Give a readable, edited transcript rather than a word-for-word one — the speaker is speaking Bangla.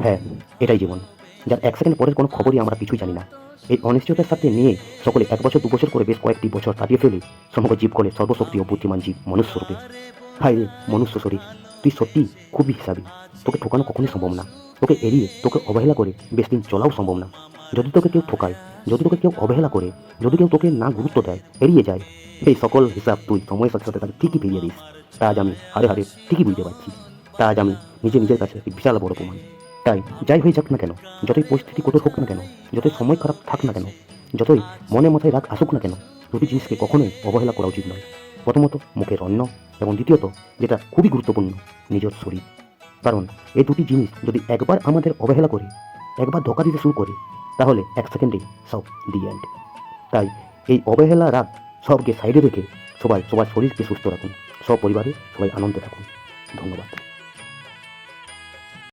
হ্যাঁ, এটাই জীবন, যার 1 সেকেন্ড পরের কোনো খবরই আমরা কিছুই জানি না। এই অনিশ্চয়তার সাথে নিয়ে সকলে 1 বছর 2 বছর করে বেশ কয়েকটি বছর কাটিয়ে ফেলে সমগ্র জীব করে সর্বশক্তি ও বুদ্ধিমান জীব মনুষ্যরূপে। হায় রে মনুষ্য শরীর, তুই সত্যি খুবই হিসাবি। তোকে ঠকানো কখনোই সম্ভব না। তোকে এড়িয়ে, তোকে অবহেলা করে বেশ দিন চলাও সম্ভব না। যদি তোকে কেউ ঠকায়, যদি তোকে কেউ অবহেলা করে, যদি কেউ তোকে না গুরুত্ব দেয়, এড়িয়ে যায়, এই সকল হিসাব তুই সময়ের সাথে সাথে তাকে ঠিকই ফিরিয়ে দিস। তা আজ আমি হারে হারে ঠিকই বুঝতে পারছি। তা আজ আমি নিজের কাছে একটি বিশাল বড় প্রমাণ। তাই যাই হয়ে যাক না কেন, যতই পরিস্থিতি কঠোর হোক না কেন, যতই সময় খারাপ থাক না কেন, যতই মনে মাথায় রাগ আসুক না কেন, দুটি জিনিসকে কখনোই অবহেলা করা উচিত নয়। প্রথমত মুখের অন্ন, এবং দ্বিতীয়ত যেটা খুবই গুরুত্বপূর্ণ, নিজের শরীর। কারণ এই দুটি জিনিস যদি একবার আমাদের অবহেলা করে, একবার ধোঁকা দিতে শুরু করে, তাহলে 1 সেকেন্ডেই সব দি এন্ড। তাই এই অবহেলা রাগ সবকে সাইডে রেখে সবাই সবার শরীরকে সুস্থ রাখুন, সপরিবারে সবাই আনন্দে থাকুন। ধন্যবাদ।